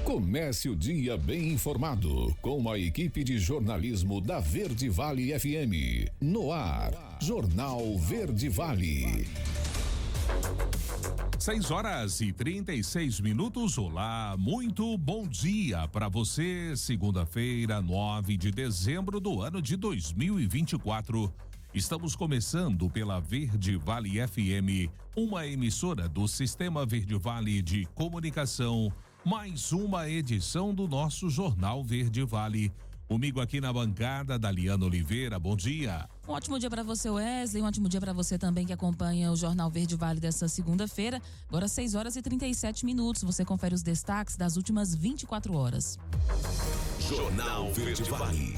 Comece o dia bem informado com a equipe de jornalismo da Verde Vale FM. No ar, Jornal Verde Vale. 6h36. Olá, muito bom dia para você. Segunda-feira, 9 de dezembro do ano de 2024. Estamos começando pela Verde Vale FM, uma emissora do Sistema Verde Vale de Comunicação. Mais uma edição do nosso Jornal Verde Vale. Comigo aqui na bancada, Daliana Oliveira, bom dia. Um ótimo dia para você, Wesley, um ótimo dia para você também que acompanha o Jornal Verde Vale dessa segunda-feira. Agora 6h37, você confere os destaques das últimas 24 horas. Jornal Verde Vale.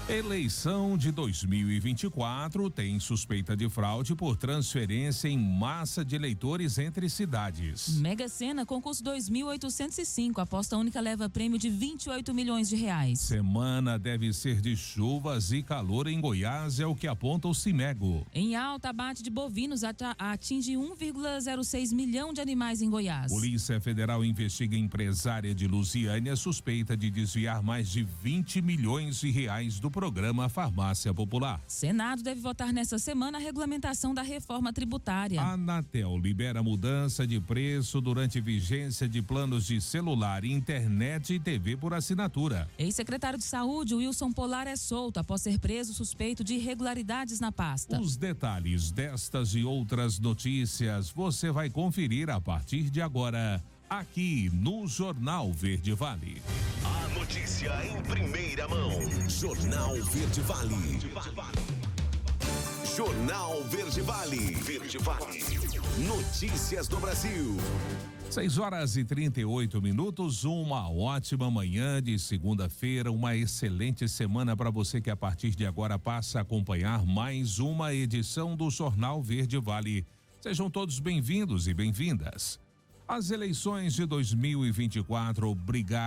Eleição de 2024 tem suspeita de fraude por transferência em massa de eleitores entre cidades. Mega Sena, concurso 2805, aposta única leva prêmio de 28 milhões de reais. Semana deve ser de chuvas e calor em Goiás, é o que aponta o Cimego. Em alta, abate de bovinos atinge 1,06 milhão de animais em Goiás. Polícia Federal investiga empresária de Lusiânia suspeita de desviar mais de 20 milhões de reais do programa Farmácia Popular. Senado deve votar nesta semana a regulamentação da reforma tributária. A Anatel libera mudança de preço durante vigência de planos de celular, internet e TV por assinatura. Ex-secretário de Saúde, Wilson Polar, é solto após ser preso suspeito de irregularidades na pasta. Os detalhes destas e outras notícias você vai conferir a partir de agora, aqui no Jornal Verde Vale. Notícia em primeira mão. Jornal Verde Vale. Jornal Verde Vale. Verde Vale. Notícias do Brasil. 6h38. Uma ótima manhã de segunda-feira, uma excelente semana para você que a partir de agora passa a acompanhar mais uma edição do Jornal Verde Vale. Sejam todos bem-vindos e bem-vindas. As eleições de 2024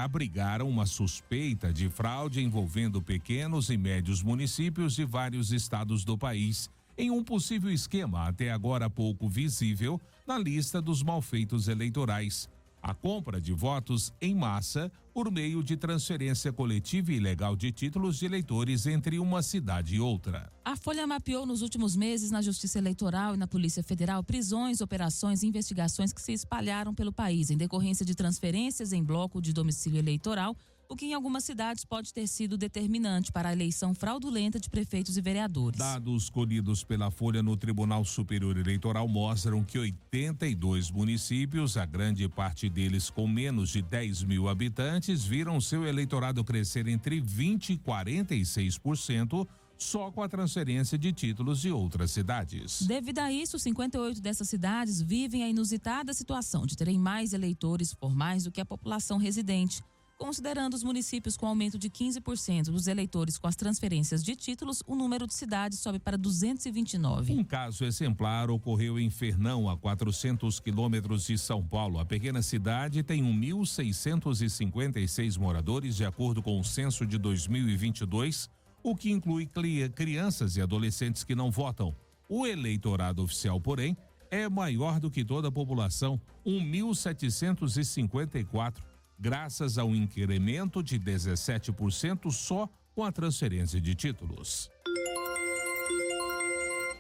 abrigaram uma suspeita de fraude envolvendo pequenos e médios municípios de vários estados do país, em um possível esquema até agora pouco visível na lista dos malfeitos eleitorais. A compra de votos em massa por meio de transferência coletiva e ilegal de títulos de eleitores entre uma cidade e outra. A Folha mapeou nos últimos meses na Justiça Eleitoral e na Polícia Federal prisões, operações e investigações que se espalharam pelo país em decorrência de transferências em bloco de domicílio eleitoral, o que em algumas cidades pode ter sido determinante para a eleição fraudulenta de prefeitos e vereadores. Dados colhidos pela Folha no Tribunal Superior Eleitoral mostram que 82 municípios, a grande parte deles com menos de 10 mil habitantes, viram seu eleitorado crescer entre 20% e 46%, só com a transferência de títulos de outras cidades. Devido a isso, 58 dessas cidades vivem a inusitada situação de terem mais eleitores formais do que a população residente. Considerando os municípios com aumento de 15% dos eleitores com as transferências de títulos, o número de cidades sobe para 229. Um caso exemplar ocorreu em Fernão, a 400 quilômetros de São Paulo. A pequena cidade tem 1.656 moradores, de acordo com o censo de 2022, o que inclui crianças e adolescentes que não votam. O eleitorado oficial, porém, é maior do que toda a população, 1.754. Graças a um incremento de 17% só com a transferência de títulos.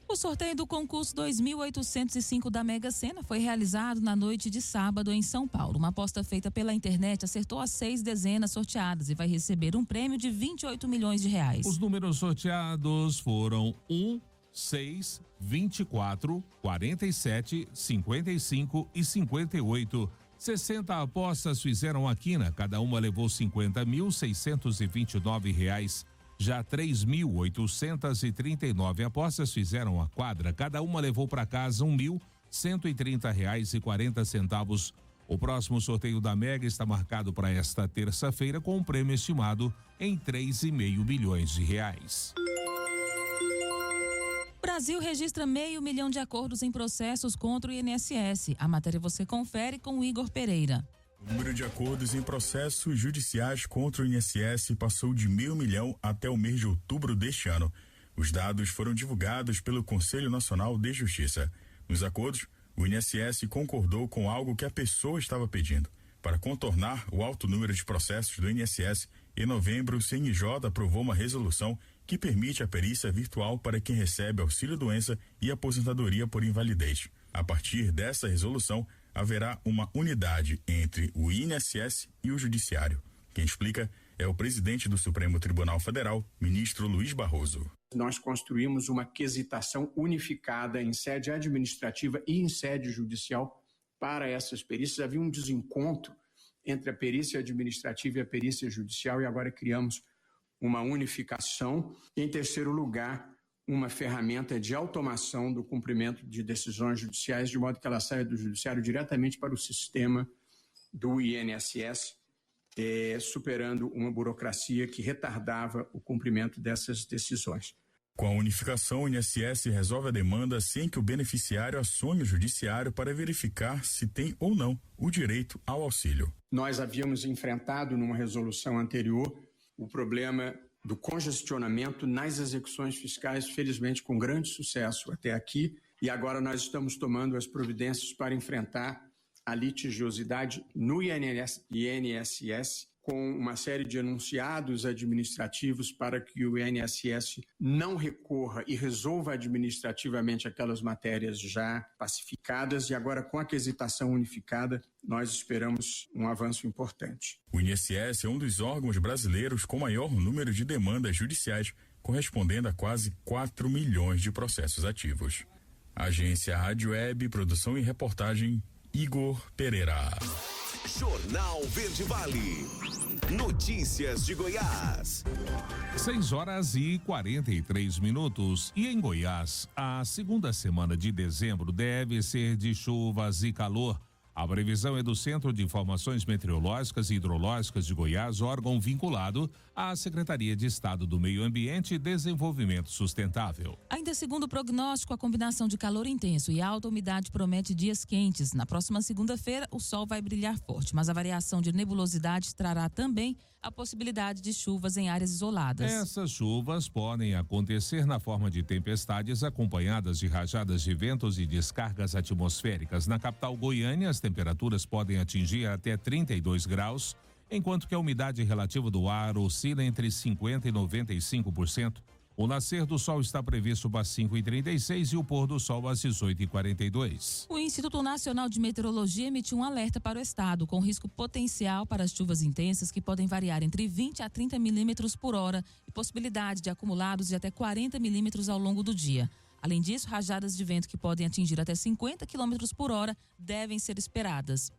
O sorteio do concurso 2805 da Mega Sena foi realizado na noite de sábado em São Paulo. Uma aposta feita pela internet acertou as 6 dezenas sorteadas e vai receber um prêmio de 28 milhões de reais. Os números sorteados foram 1, 6, 24, 47, 55 e 58. 60 apostas fizeram a quina, cada uma levou R$50.629. Já 3.839 apostas fizeram a quadra, cada uma levou para casa R$1.130,40. O próximo sorteio da Mega está marcado para esta terça-feira com um prêmio estimado em R$3,5 milhões. O Brasil registra 500 mil de acordos em processos contra o INSS. A matéria você confere com o Igor Pereira. O número de acordos em processos judiciais contra o INSS passou de 500 mil até o mês de outubro deste ano. Os dados foram divulgados pelo Conselho Nacional de Justiça. Nos acordos, o INSS concordou com algo que a pessoa estava pedindo. Para contornar o alto número de processos do INSS, em novembro, o CNJ aprovou uma resolução que permite a perícia virtual para quem recebe auxílio-doença e aposentadoria por invalidez. A partir dessa resolução, haverá uma unidade entre o INSS e o Judiciário. Quem explica é o presidente do Supremo Tribunal Federal, ministro Luiz Barroso. Nós construímos uma quesitação unificada em sede administrativa e em sede judicial para essas perícias. Havia um desencontro entre a perícia administrativa e a perícia judicial e agora criamos uma unificação. Em terceiro lugar, uma ferramenta de automação do cumprimento de decisões judiciais, de modo que ela saia do judiciário diretamente para o sistema do INSS, superando uma burocracia que retardava o cumprimento dessas decisões. Com a unificação, o INSS resolve a demanda sem que o beneficiário acione o judiciário para verificar se tem ou não o direito ao auxílio. Nós havíamos enfrentado numa resolução anterior o problema do congestionamento nas execuções fiscais, felizmente com grande sucesso até aqui, e agora nós estamos tomando as providências para enfrentar a litigiosidade no INSS, com uma série de enunciados administrativos para que o INSS não recorra e resolva administrativamente aquelas matérias já pacificadas, e agora com a quesitação unificada nós esperamos um avanço importante. O INSS é um dos órgãos brasileiros com maior número de demandas judiciais, correspondendo a quase 4 milhões de processos ativos. Agência Rádio Web, produção e reportagem, Igor Pereira. Jornal Verde Vale. Notícias de Goiás. 6h43. E em Goiás, a segunda semana de dezembro deve ser de chuvas e calor. A previsão é do Centro de Informações Meteorológicas e Hidrológicas de Goiás, órgão vinculado à Secretaria de Estado do Meio Ambiente e Desenvolvimento Sustentável. Ainda segundo o prognóstico, a combinação de calor intenso e alta umidade promete dias quentes. Na próxima segunda-feira, o sol vai brilhar forte, mas a variação de nebulosidade trará também a possibilidade de chuvas em áreas isoladas. Essas chuvas podem acontecer na forma de tempestades acompanhadas de rajadas de ventos e descargas atmosféricas. Na capital Goiânia, as temperaturas podem atingir até 32 graus, enquanto que a umidade relativa do ar oscila entre 50% e 95%. O nascer do sol está previsto às 5h36 e o pôr do sol às 18h42. O Instituto Nacional de Meteorologia emitiu um alerta para o estado, com risco potencial para as chuvas intensas que podem variar entre 20 a 30 milímetros por hora e possibilidade de acumulados de até 40 milímetros ao longo do dia. Além disso, rajadas de vento que podem atingir até 50 quilômetros por hora devem ser esperadas.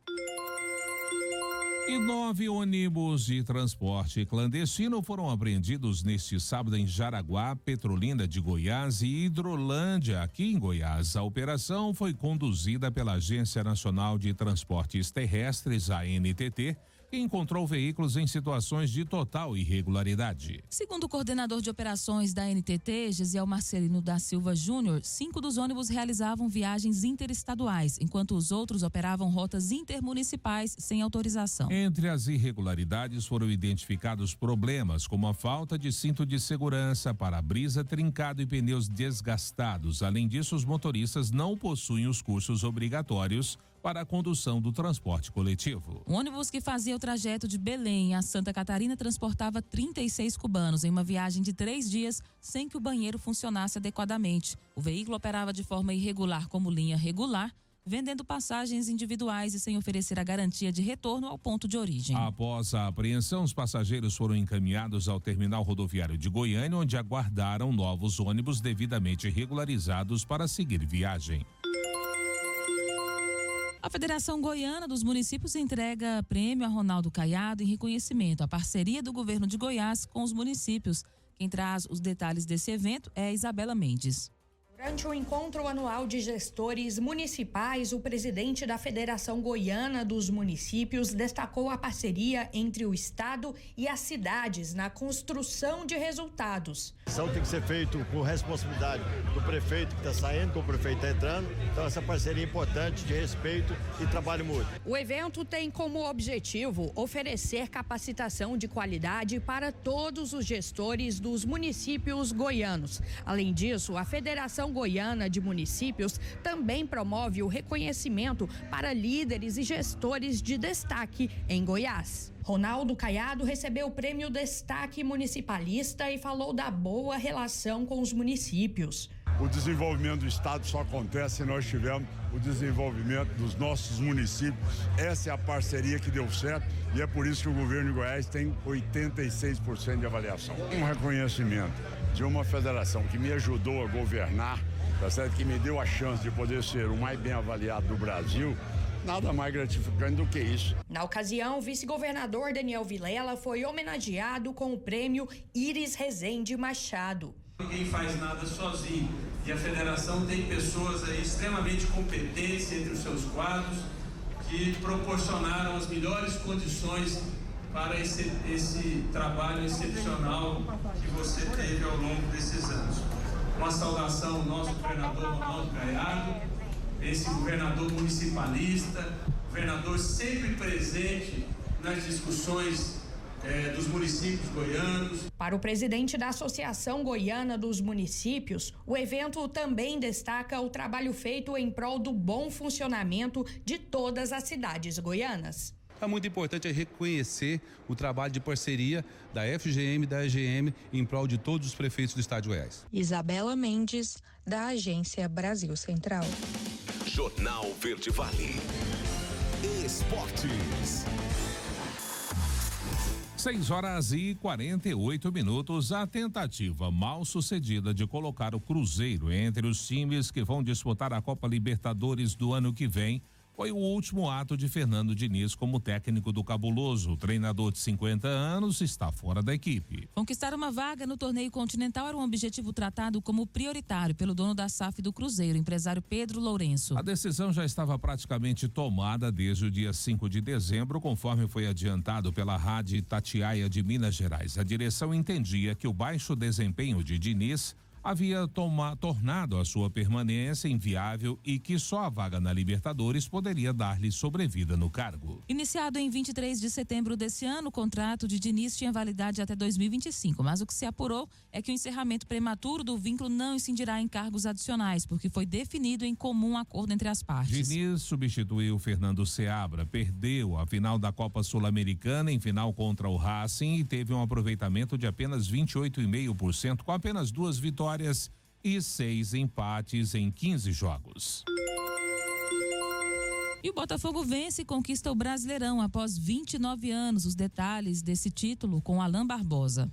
E 9 ônibus de transporte clandestino foram apreendidos neste sábado em Jaraguá, Petrolina de Goiás e Hidrolândia, aqui em Goiás. A operação foi conduzida pela Agência Nacional de Transportes Terrestres, ANTT, que encontrou veículos em situações de total irregularidade. Segundo o coordenador de operações da ANTT, Gesiel Marcelino da Silva Júnior, 5 dos ônibus realizavam viagens interestaduais, enquanto os outros operavam rotas intermunicipais sem autorização. Entre as irregularidades foram identificados problemas como a falta de cinto de segurança, para-brisa trincado e pneus desgastados. Além disso, os motoristas não possuem os cursos obrigatórios para a condução do transporte coletivo. O ônibus que fazia o trajeto de Belém a Santa Catarina transportava 36 cubanos em uma viagem de 3 dias sem que o banheiro funcionasse adequadamente. O veículo operava de forma irregular como linha regular, vendendo passagens individuais e sem oferecer a garantia de retorno ao ponto de origem. Após a apreensão, os passageiros foram encaminhados ao terminal rodoviário de Goiânia, onde aguardaram novos ônibus devidamente regularizados para seguir viagem. A Federação Goiana dos Municípios entrega prêmio a Ronaldo Caiado em reconhecimento à parceria do governo de Goiás com os municípios. Quem traz os detalhes desse evento é a Isabela Mendes. Durante o encontro anual de gestores municipais, o presidente da Federação Goiana dos Municípios destacou a parceria entre o Estado e as cidades na construção de resultados. Isso tem que ser feito com responsabilidade do prefeito que está saindo, com o prefeito está entrando. Então essa parceria é importante, de respeito e trabalho mútuo. O evento tem como objetivo oferecer capacitação de qualidade para todos os gestores dos municípios goianos. Além disso, a Federação Goiana de Municípios também promove o reconhecimento para líderes e gestores de destaque em Goiás. Ronaldo Caiado recebeu o prêmio Destaque Municipalista e falou da boa relação com os municípios. O desenvolvimento do estado só acontece se nós tivermos o desenvolvimento dos nossos municípios. Essa é a parceria que deu certo e é por isso que o governo de Goiás tem 86% de avaliação. Um reconhecimento de uma federação que me ajudou a governar, tá certo? Que me deu a chance de poder ser o mais bem avaliado do Brasil. Nada mais gratificante do que isso. Na ocasião, o vice-governador Daniel Vilela foi homenageado com o prêmio Iris Rezende Machado. Ninguém faz nada sozinho e a federação tem pessoas aí extremamente competentes entre os seus quadros que proporcionaram as melhores condições para esse trabalho excepcional que você teve ao longo desses anos. Uma saudação ao nosso governador Ronaldo Caiado, esse governador municipalista, governador sempre presente nas discussões dos municípios goianos. Para o presidente da Associação Goiana dos Municípios, o evento também destaca o trabalho feito em prol do bom funcionamento de todas as cidades goianas. É muito importante reconhecer o trabalho de parceria da FGM e da EGM em prol de todos os prefeitos do estado de Goiás. Isabela Mendes, da Agência Brasil Central. Jornal Verde Vale. Esportes. 6h48. A tentativa mal sucedida de colocar o Cruzeiro entre os times que vão disputar a Copa Libertadores do ano que vem foi o último ato de Fernando Diniz como técnico do Cabuloso. O treinador de 50 anos está fora da equipe. Conquistar uma vaga no torneio continental era um objetivo tratado como prioritário pelo dono da SAF do Cruzeiro, empresário Pedro Lourenço. A decisão já estava praticamente tomada desde o dia 5 de dezembro, conforme foi adiantado pela Rádio Itatiaia de Minas Gerais. A direção entendia que o baixo desempenho de Diniz havia tornado a sua permanência inviável e que só a vaga na Libertadores poderia dar-lhe sobrevida no cargo. Iniciado em 23 de setembro desse ano, o contrato de Diniz tinha validade até 2025, mas o que se apurou é que o encerramento prematuro do vínculo não incidirá em cargos adicionais, porque foi definido em comum acordo entre as partes. Diniz substituiu Fernando Seabra, perdeu a final da Copa Sul-Americana em final contra o Racing e teve um aproveitamento de apenas 28,5%, com apenas 2 vitórias e 6 empates em 15 jogos. E o Botafogo vence e conquista o Brasileirão após 29 anos. Os detalhes desse título com Alain Barbosa.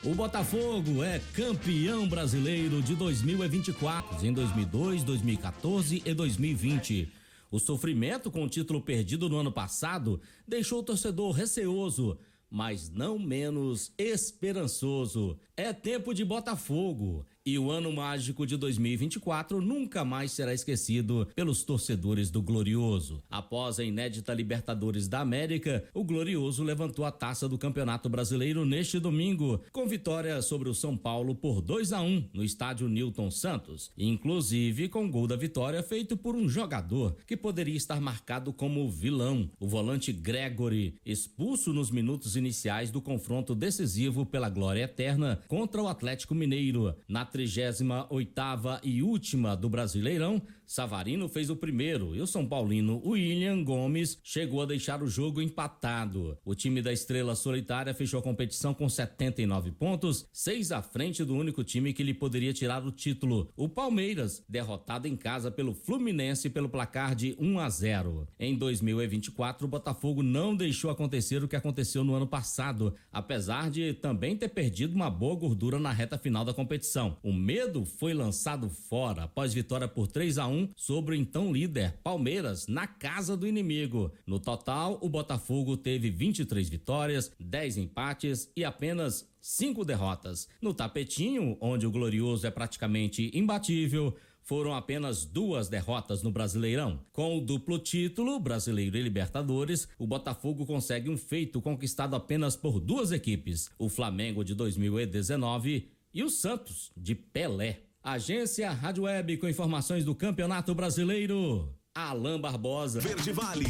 O Botafogo é campeão brasileiro de 2024, em 2002, 2014 e 2020. O sofrimento com o título perdido no ano passado deixou o torcedor receoso, mas não menos esperançoso. É tempo de Botafogo e o ano mágico de 2024 nunca mais será esquecido pelos torcedores do Glorioso. Após a inédita Libertadores da América, o Glorioso levantou a taça do Campeonato Brasileiro neste domingo, com vitória sobre o São Paulo por 2-1 no estádio Newton Santos, inclusive com gol da vitória feito por um jogador que poderia estar marcado como vilão, o volante Gregory, expulso nos minutos iniciais do confronto decisivo pela glória eterna contra o Atlético Mineiro. Na 38ª e última do Brasileirão, Savarino fez o primeiro e o São Paulino William Gomes chegou a deixar o jogo empatado. O time da Estrela Solitária fechou a competição com 79 pontos, 6 à frente do único time que lhe poderia tirar o título, o Palmeiras, derrotado em casa pelo Fluminense pelo placar de 1-0. Em 2024, o Botafogo não deixou acontecer o que aconteceu no ano passado, apesar de também ter perdido uma boa gordura na reta final da competição. O medo foi lançado fora após vitória por 3-1 sobre o então líder Palmeiras na casa do inimigo. No total, o Botafogo teve 23 vitórias, 10 empates e apenas 5 derrotas. No tapetinho, onde o Glorioso é praticamente imbatível, foram apenas 2 derrotas no Brasileirão. Com o duplo título, Brasileiro e Libertadores, o Botafogo consegue um feito conquistado apenas por 2 equipes, o Flamengo de 2019 e o Santos de Pelé. Agência Rádio Web com informações do Campeonato Brasileiro. Alain Barbosa. Verde Vale.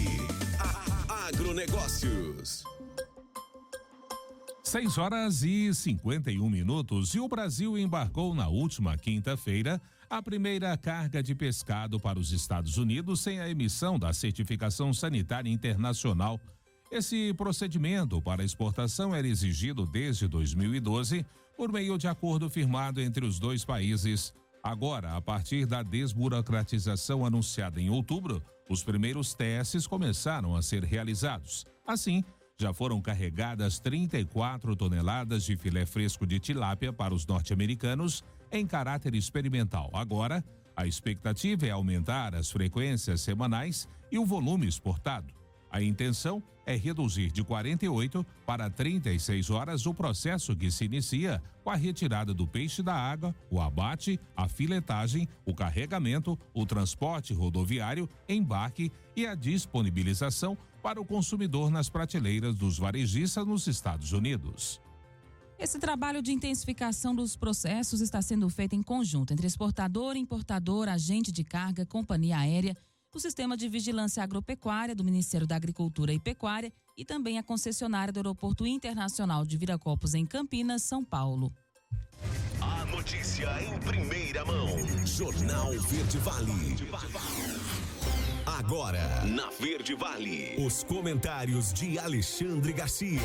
Agronegócios. 6h51 e o Brasil embarcou na última quinta-feira a primeira carga de pescado para os Estados Unidos sem a emissão da certificação sanitária internacional. Esse procedimento para exportação era exigido desde 2012 por meio de acordo firmado entre os dois países. Agora, a partir da desburocratização anunciada em outubro, os primeiros testes começaram a ser realizados. Assim, já foram carregadas 34 toneladas de filé fresco de tilápia para os norte-americanos em caráter experimental. Agora, a expectativa é aumentar as frequências semanais e o volume exportado. A intenção é reduzir de 48 para 36 horas o processo que se inicia com a retirada do peixe da água, o abate, a filetagem, o carregamento, o transporte rodoviário, embarque e a disponibilização para o consumidor nas prateleiras dos varejistas nos Estados Unidos. Esse trabalho de intensificação dos processos está sendo feito em conjunto entre exportador, importador, agente de carga, companhia aérea, o Sistema de Vigilância Agropecuária do Ministério da Agricultura e Pecuária e também a concessionária do Aeroporto Internacional de Viracopos, em Campinas, São Paulo. A notícia em primeira mão. Jornal Verde Vale. Agora, na Verde Vale, os comentários de Alexandre Garcia.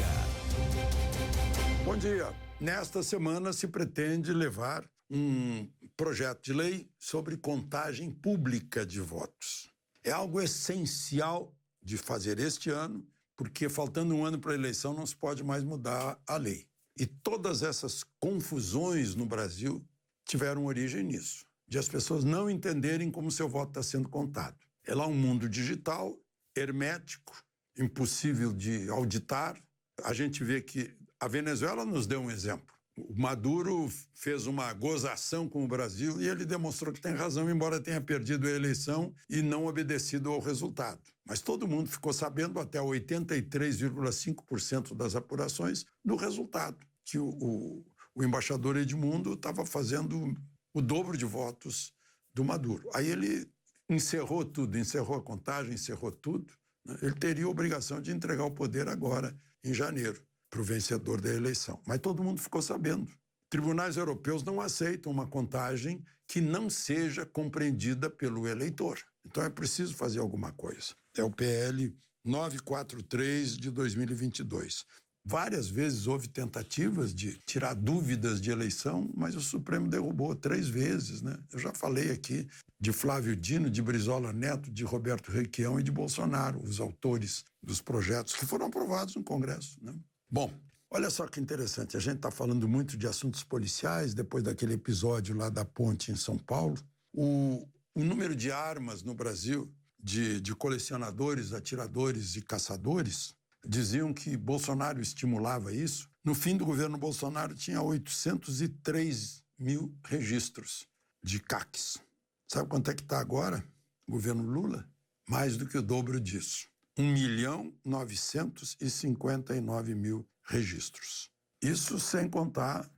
Bom dia. Nesta semana se pretende levar um projeto de lei sobre contagem pública de votos. É algo essencial de fazer este ano, porque faltando um ano para a eleição não se pode mais mudar a lei. E todas essas confusões no Brasil tiveram origem nisso, de as pessoas não entenderem como seu voto está sendo contado. É lá um mundo digital, hermético, impossível de auditar. A gente vê que a Venezuela nos deu um exemplo. O Maduro fez uma gozação com o Brasil e ele demonstrou que tem razão, embora tenha perdido a eleição e não obedecido ao resultado. Mas todo mundo ficou sabendo, até 83,5% das apurações, do resultado, que o embaixador Edmundo estava fazendo o dobro de votos do Maduro. Aí ele encerrou tudo, encerrou a contagem, encerrou tudo, né? Ele teria a obrigação de entregar o poder agora, em janeiro, para o vencedor da eleição. Mas todo mundo ficou sabendo. Tribunais europeus não aceitam uma contagem que não seja compreendida pelo eleitor. Então é preciso fazer alguma coisa. É o PL 943 de 2022. Várias vezes houve tentativas de tirar dúvidas de eleição, mas o Supremo derrubou 3 vezes, né? Eu já falei aqui de Flávio Dino, de Brizola Neto, de Roberto Requião e de Bolsonaro, os autores dos projetos que foram aprovados no Congresso, né? Bom, olha só que interessante, a gente está falando muito de assuntos policiais, depois daquele episódio lá da ponte em São Paulo. O número de armas no Brasil, de colecionadores, atiradores e caçadores, diziam que Bolsonaro estimulava isso. No fim do governo Bolsonaro tinha 803 mil registros de CACs. Sabe quanto é que está agora, o governo Lula? Mais do que o dobro disso. 1.959.000 registros. Isso sem contar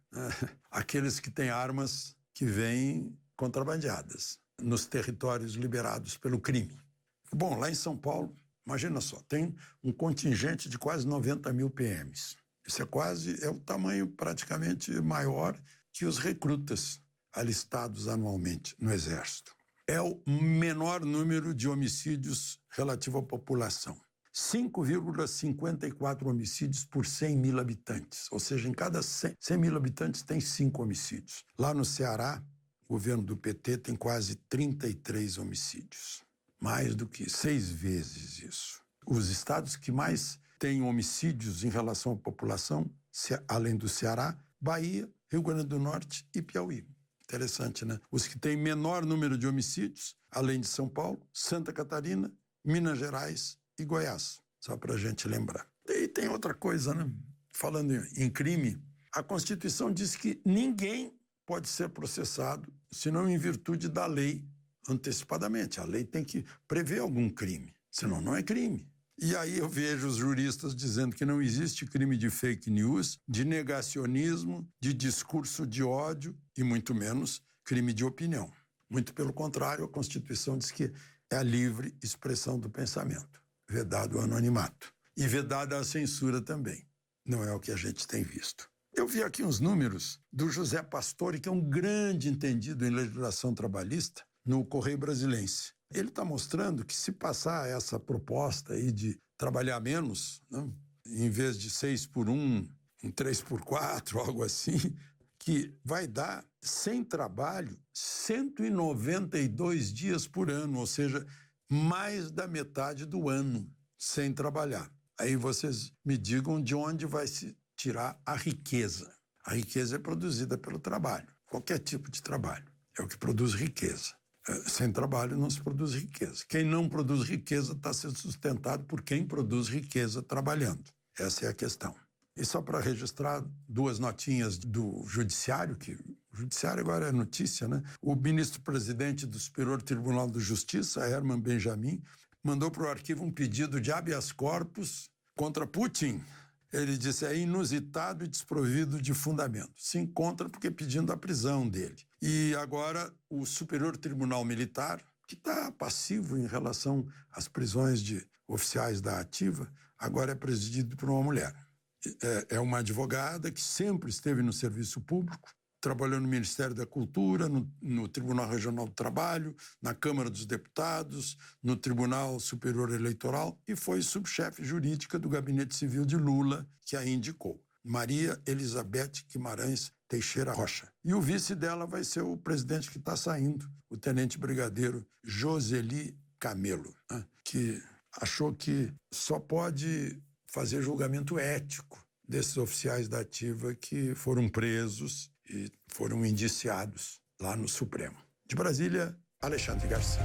aqueles que têm armas que vêm contrabandeadas nos territórios liberados pelo crime. Bom, lá em São Paulo, imagina só, tem um contingente de quase 90 mil PMs. Isso é o tamanho praticamente maior que os recrutas alistados anualmente no Exército. É o menor número de homicídios relativo à população. 5,54 homicídios por 100 mil habitantes. Ou seja, em cada 100 mil habitantes tem 5 homicídios. Lá no Ceará, o governo do PT tem quase 33 homicídios. Mais do que 6 vezes isso. Os estados que mais têm homicídios em relação à população, além do Ceará, Bahia, Rio Grande do Norte e Piauí. Interessante, né? Os que têm menor número de homicídios, além de São Paulo, Santa Catarina, Minas Gerais e Goiás, só para a gente lembrar. E tem outra coisa, né? Falando em crime, a Constituição diz que ninguém pode ser processado senão em virtude da lei antecipadamente. A lei tem que prever algum crime, senão não é crime. E aí eu vejo os juristas dizendo que não existe crime de fake news, de negacionismo, de discurso de ódio e muito menos crime de opinião. Muito pelo contrário, a Constituição diz que é a livre expressão do pensamento, vedado o anonimato e vedada a censura também. não é o que a gente tem visto. Eu vi aqui uns números do José Pastore, que é um grande entendido em legislação trabalhista, no Correio Brasilense. Ele está mostrando que se passar essa proposta aí de trabalhar menos, né, em vez de 6x1, um 3x4, algo assim, que vai dar, sem trabalho, 192 dias por ano, ou seja, mais da metade do ano sem trabalhar. Aí vocês me digam de onde vai se tirar a riqueza. A riqueza é produzida pelo trabalho, qualquer tipo de trabalho. É o que produz riqueza. Sem trabalho não se produz riqueza. Quem não produz riqueza está sendo sustentado por quem produz riqueza trabalhando. Essa é a questão. E só para registrar 2 notinhas do Judiciário, que o Judiciário agora é notícia, né? O ministro-presidente do Superior Tribunal de Justiça, Herman Benjamin, mandou para o arquivo um pedido de habeas corpus contra Putin. Ele disse, é inusitado e desprovido de fundamento. Se encontra porque pedindo a prisão dele. E agora o Superior Tribunal Militar, que está passivo em relação às prisões de oficiais da ativa, agora é presidido por uma mulher. É uma advogada que sempre esteve no serviço público, trabalhou no Ministério da Cultura, no Tribunal Regional do Trabalho, na Câmara dos Deputados, no Tribunal Superior Eleitoral e foi subchefe jurídica do Gabinete Civil de Lula, que a indicou. Maria Elizabeth Guimarães Teixeira Rocha. E o vice dela vai ser o presidente que está saindo, o tenente brigadeiro Joseli Camelo, né, que achou que só pode fazer julgamento ético desses oficiais da ativa que foram presos e foram indiciados lá no Supremo. De Brasília, Alexandre Garcia.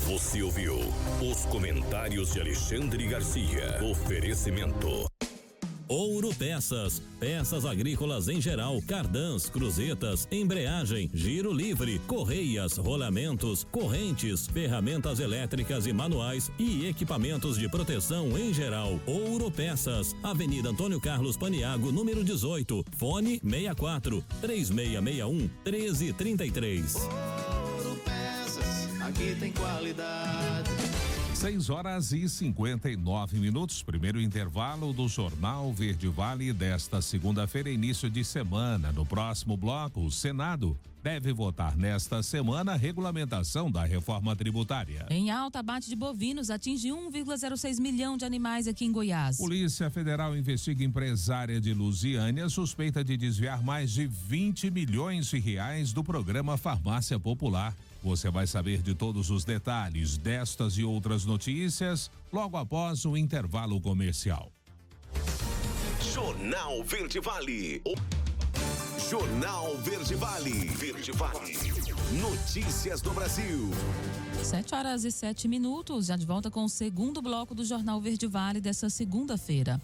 Você ouviu os comentários de Alexandre Garcia. Oferecimento Ouro Peças, peças agrícolas em geral, cardãs, cruzetas, embreagem, giro livre, correias, rolamentos, correntes, ferramentas elétricas e manuais e equipamentos de proteção em geral. Ouro Peças, Avenida Antônio Carlos Paniago, número 18, fone 64 3661 1333. Ouro Peças, aqui tem qualidade. 6h59. Primeiro intervalo do Jornal Verde Vale desta segunda-feira, início de semana. No próximo bloco, o Senado deve votar nesta semana a regulamentação da reforma tributária. Em alta, abate de bovinos atinge 1,06 milhão de animais aqui em Goiás. Polícia Federal investiga empresária de Lusiânia suspeita de desviar mais de 20 milhões de reais do programa Farmácia Popular. Você vai saber de todos os detalhes destas e outras notícias logo após o intervalo comercial. Jornal Verde Vale. Jornal Verde Vale. Verde Vale. Notícias do Brasil. 7h07, já de volta com o segundo bloco do Jornal Verde Vale dessa segunda-feira.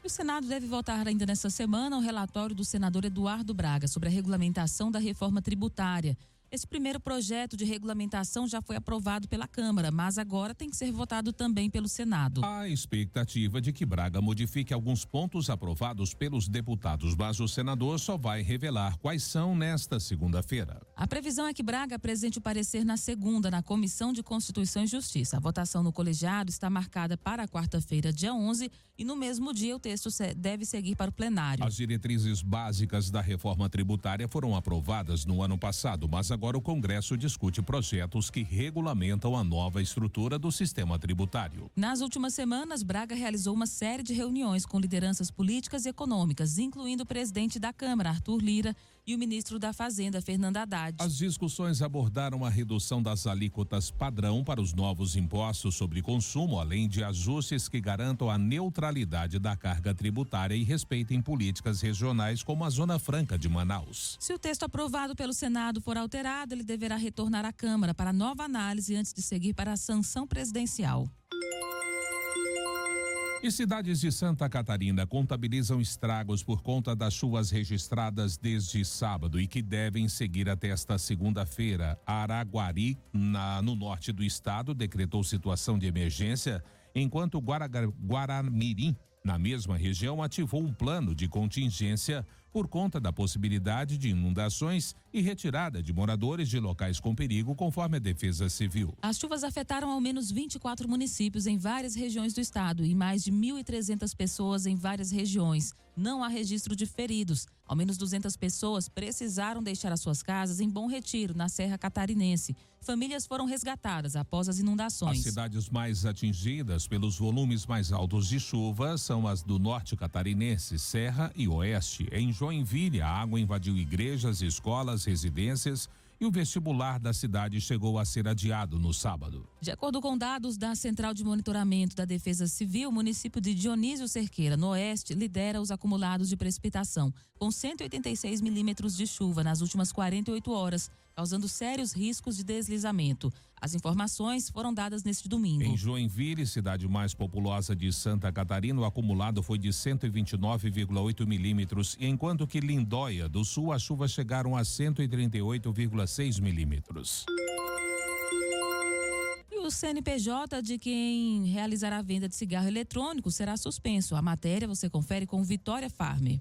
O Senado deve votar ainda nessa semana o relatório do senador Eduardo Braga sobre a regulamentação da reforma tributária. Esse primeiro projeto de regulamentação já foi aprovado pela Câmara, mas agora tem que ser votado também pelo Senado. A expectativa de que Braga modifique alguns pontos aprovados pelos deputados, mas o senador só vai revelar quais são nesta segunda-feira. A previsão é que Braga apresente o parecer na segunda, na Comissão de Constituição e Justiça. A votação no colegiado está marcada para a quarta-feira, dia 11, e no mesmo dia o texto deve seguir para o plenário. As diretrizes básicas da reforma tributária foram aprovadas no ano passado, mas agora o Congresso discute projetos que regulamentam a nova estrutura do sistema tributário. Nas últimas semanas, Braga realizou uma série de reuniões com lideranças políticas e econômicas, incluindo o presidente da Câmara, Arthur Lira, e o ministro da Fazenda, Fernando Haddad. As discussões abordaram a redução das alíquotas padrão para os novos impostos sobre consumo, além de ajustes que garantam a neutralidade da carga tributária e respeitem políticas regionais como a Zona Franca de Manaus. Se o texto aprovado pelo Senado for alterado, ele deverá retornar à Câmara para nova análise antes de seguir para a sanção presidencial. E cidades de Santa Catarina contabilizam estragos por conta das chuvas registradas desde sábado e que devem seguir até esta segunda-feira. Araguari, no norte do estado, decretou situação de emergência, enquanto Guaramirim, na mesma região, ativou um plano de contingência por conta da possibilidade de inundações e retirada de moradores de locais com perigo, conforme a Defesa Civil. As chuvas afetaram ao menos 24 municípios em várias regiões do estado e mais de 1.300 pessoas em várias regiões. Não há registro de feridos. Ao menos 200 pessoas precisaram deixar as suas casas em Bom Retiro, na Serra Catarinense. Famílias foram resgatadas após as inundações. As cidades mais atingidas pelos volumes mais altos de chuva são as do norte catarinense, Serra e Oeste. Em Joinville, a água invadiu igrejas, escolas, residências e o vestibular da cidade chegou a ser adiado no sábado. De acordo com dados da Central de Monitoramento da Defesa Civil, o município de Dionísio Cerqueira, no oeste, lidera os acumulados de precipitação, com 186 milímetros de chuva nas últimas 48 horas, causando sérios riscos de deslizamento. As informações foram dadas neste domingo. Em Joinville, cidade mais populosa de Santa Catarina, o acumulado foi de 129,8 milímetros, enquanto que Lindóia do Sul, as chuvas chegaram a 138,6 milímetros. E o CNPJ de quem realizar a venda de cigarro eletrônico será suspenso. A matéria você confere com Vitória Farm.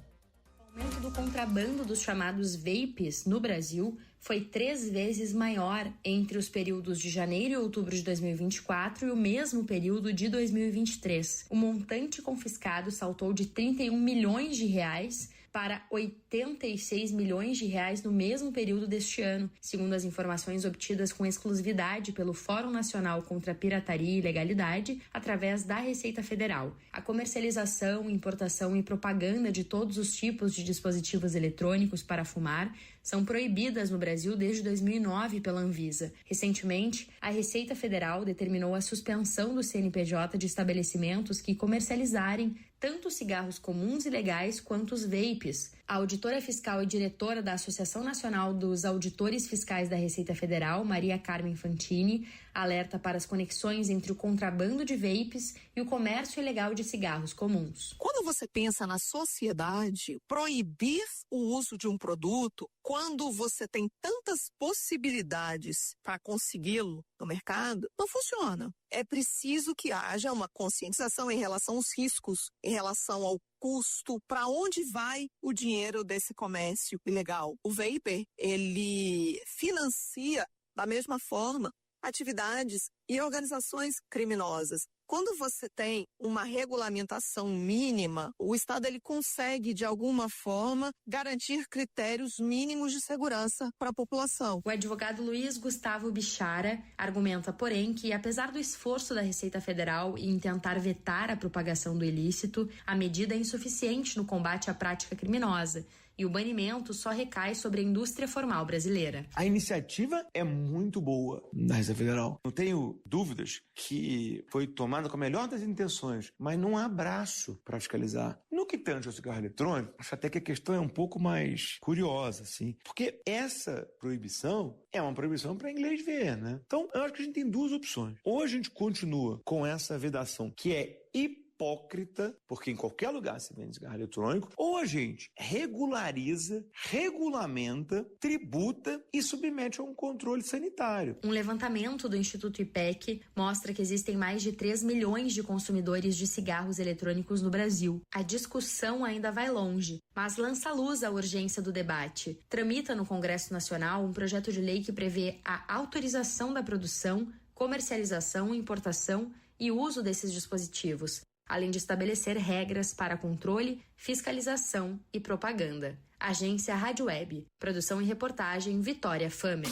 O aumento do contrabando dos chamados vapes no Brasil foi 3 vezes maior entre os períodos de janeiro e outubro de 2024 e o mesmo período de 2023. O montante confiscado saltou de 31 milhões de reais para 86 milhões de reais no mesmo período deste ano, segundo as informações obtidas com exclusividade pelo Fórum Nacional contra a Pirataria e Ilegalidade, através da Receita Federal. A comercialização, importação e propaganda de todos os tipos de dispositivos eletrônicos para fumar são proibidas no Brasil desde 2009 pela Anvisa. Recentemente, a Receita Federal determinou a suspensão do CNPJ de estabelecimentos que comercializarem tanto os cigarros comuns e legais quanto os vapes. A auditora fiscal e diretora da Associação Nacional dos Auditores Fiscais da Receita Federal, Maria Carmen Fantini, alerta para as conexões entre o contrabando de vapes e o comércio ilegal de cigarros comuns. Quando você pensa na sociedade, proibir o uso de um produto, quando você tem tantas possibilidades para consegui-lo no mercado, não funciona. É preciso que haja uma conscientização em relação aos riscos, em relação ao custo, para onde vai o dinheiro desse comércio ilegal. O vapor, ele financia da mesma forma atividades e organizações criminosas. Quando você tem uma regulamentação mínima, o Estado ele consegue, de alguma forma, garantir critérios mínimos de segurança para a população. O advogado Luiz Gustavo Bichara argumenta, porém, que apesar do esforço da Receita Federal em tentar vetar a propagação do ilícito, a medida é insuficiente no combate à prática criminosa. E o banimento só recai sobre a indústria formal brasileira. A iniciativa é muito boa da Receita Federal. Não tenho dúvidas que foi tomada com a melhor das intenções, mas não há braço para fiscalizar. No que tange ao cigarro eletrônico, acho até que a questão é um pouco mais curiosa, assim, porque essa proibição é uma proibição para inglês ver, né? Então, eu acho que a gente tem duas opções. Ou a gente continua com essa vedação que é hipócrita, porque em qualquer lugar se vende cigarro eletrônico, ou a gente regulariza, regulamenta, tributa e submete a um controle sanitário. Um levantamento do Instituto IPEC mostra que existem mais de 3 milhões de consumidores de cigarros eletrônicos no Brasil. A discussão ainda vai longe, mas lança à luz a urgência do debate. Tramita no Congresso Nacional um projeto de lei que prevê a autorização da produção, comercialização, importação e uso desses dispositivos, além de estabelecer regras para controle, fiscalização e propaganda. Agência Rádio Web. Produção e reportagem Vitória Famer.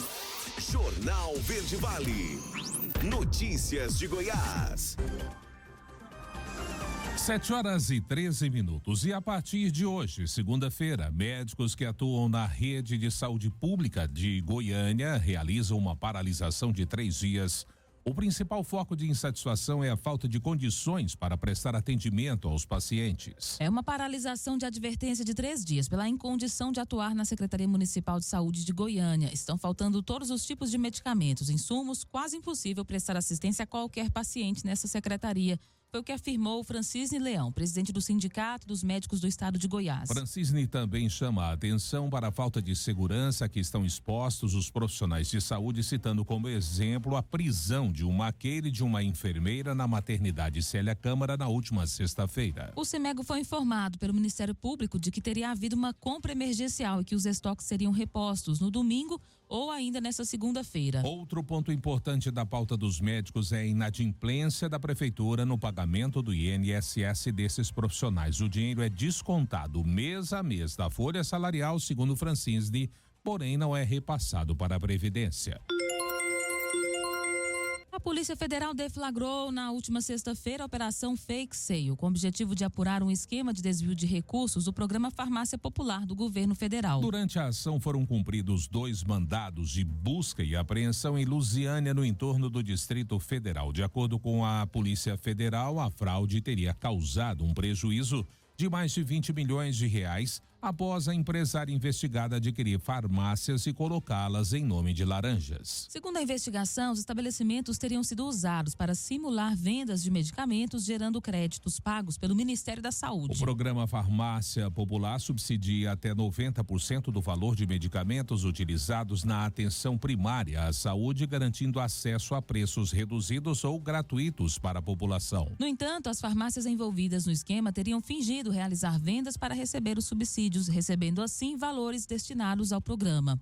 Jornal Verde Vale. Notícias de Goiás. 7h13. E a partir de hoje, segunda-feira, médicos que atuam na rede de saúde pública de Goiânia realizam uma paralisação de 3 dias. O principal foco de insatisfação é a falta de condições para prestar atendimento aos pacientes. É uma paralisação de advertência de 3 dias pela incondição de atuar na Secretaria Municipal de Saúde de Goiânia. Estão faltando todos os tipos de medicamentos, insumos, quase impossível prestar assistência a qualquer paciente nessa secretaria. Foi o que afirmou Francisne Leão, presidente do Sindicato dos Médicos do Estado de Goiás. Francisne também chama a atenção para a falta de segurança que estão expostos os profissionais de saúde, citando como exemplo a prisão de um maqueiro e de uma enfermeira na maternidade Célia Câmara na última sexta-feira. O CEMEGO foi informado pelo Ministério Público de que teria havido uma compra emergencial e que os estoques seriam repostos no domingo ou ainda nessa segunda-feira. Outro ponto importante da pauta dos médicos é a inadimplência da prefeitura no pagamento do INSS desses profissionais. O dinheiro é descontado mês a mês da folha salarial, segundo Francisne, porém não é repassado para a Previdência. A Polícia Federal deflagrou na última sexta-feira a Operação Fake Sale, com o objetivo de apurar um esquema de desvio de recursos do Programa Farmácia Popular do governo federal. Durante a ação foram cumpridos 2 mandados de busca e apreensão em Lusiânia, no entorno do Distrito Federal. De acordo com a Polícia Federal, a fraude teria causado um prejuízo de mais de 20 milhões de reais após a empresária investigada adquirir farmácias e colocá-las em nome de laranjas. Segundo a investigação, os estabelecimentos teriam sido usados para simular vendas de medicamentos, gerando créditos pagos pelo Ministério da Saúde. O programa Farmácia Popular subsidia até 90% do valor de medicamentos utilizados na atenção primária à saúde, garantindo acesso a preços reduzidos ou gratuitos para a população. No entanto, as farmácias envolvidas no esquema teriam fingido realizar vendas para receber os subsídios, recebendo assim valores destinados ao programa.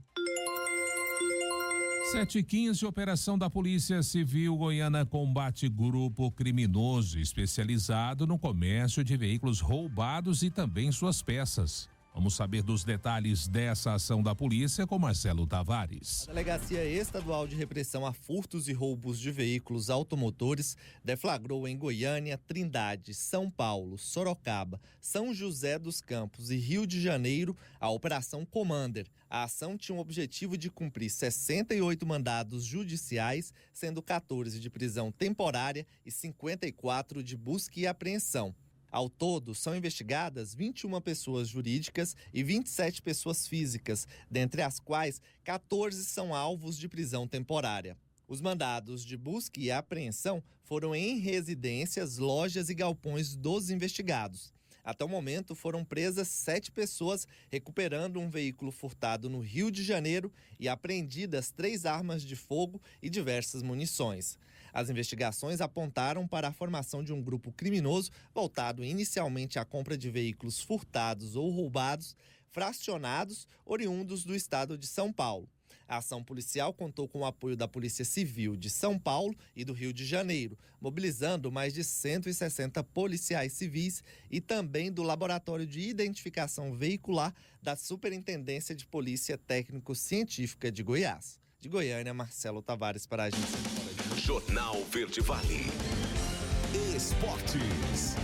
7h15, operação da Polícia Civil Goiana combate grupo criminoso especializado no comércio de veículos roubados e também suas peças. Vamos saber dos detalhes dessa ação da polícia com Marcelo Tavares. A Delegacia Estadual de Repressão a Furtos e Roubos de Veículos Automotores deflagrou em Goiânia, Trindade, São Paulo, Sorocaba, São José dos Campos e Rio de Janeiro a Operação Commander. A ação tinha o objetivo de cumprir 68 mandados judiciais, sendo 14 de prisão temporária e 54 de busca e apreensão. Ao todo, são investigadas 21 pessoas jurídicas e 27 pessoas físicas, dentre as quais 14 são alvos de prisão temporária. Os mandados de busca e apreensão foram em residências, lojas e galpões dos investigados. Até o momento, foram presas 7 pessoas, recuperando um veículo furtado no Rio de Janeiro e apreendidas 3 armas de fogo e diversas munições. As investigações apontaram para a formação de um grupo criminoso voltado inicialmente à compra de veículos furtados ou roubados, fracionados, oriundos do estado de São Paulo. A ação policial contou com o apoio da Polícia Civil de São Paulo e do Rio de Janeiro, mobilizando mais de 160 policiais civis e também do Laboratório de Identificação Veicular da Superintendência de Polícia Técnico-Científica de Goiás. De Goiânia, Marcelo Tavares para a Agência de Jornal Verde Vale. Esportes.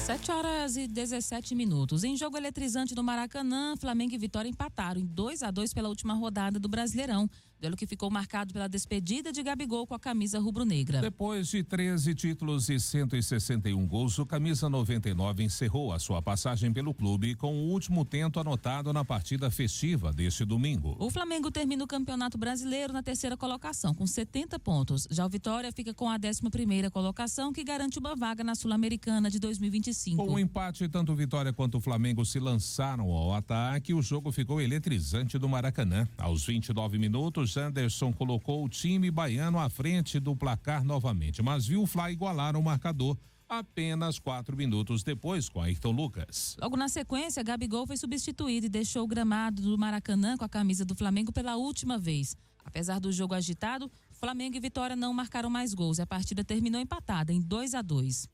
7h17. Em jogo eletrizante do Maracanã, Flamengo e Vitória empataram em 2-2 pela última rodada do Brasileirão. Duelo que ficou marcado pela despedida de Gabigol com a camisa rubro-negra. Depois de 13 títulos e 161 gols, o camisa 99 encerrou a sua passagem pelo clube com o último tento anotado na partida festiva deste domingo. O Flamengo termina o Campeonato Brasileiro na 3ª colocação, com 70 pontos. Já o Vitória fica com a 11ª colocação, que garante uma vaga na Sul-Americana de 2025. Com o empate, tanto o Vitória quanto o Flamengo se lançaram ao ataque. O jogo ficou eletrizante do Maracanã. Aos 29 minutos, Anderson colocou o time baiano à frente do placar novamente, mas viu o Fla igualar o marcador apenas 4 minutos depois com Ayrton Lucas. Logo na sequência, Gabigol foi substituído e deixou o gramado do Maracanã com a camisa do Flamengo pela última vez. Apesar do jogo agitado, Flamengo e Vitória não marcaram mais gols e a partida terminou empatada em 2-2.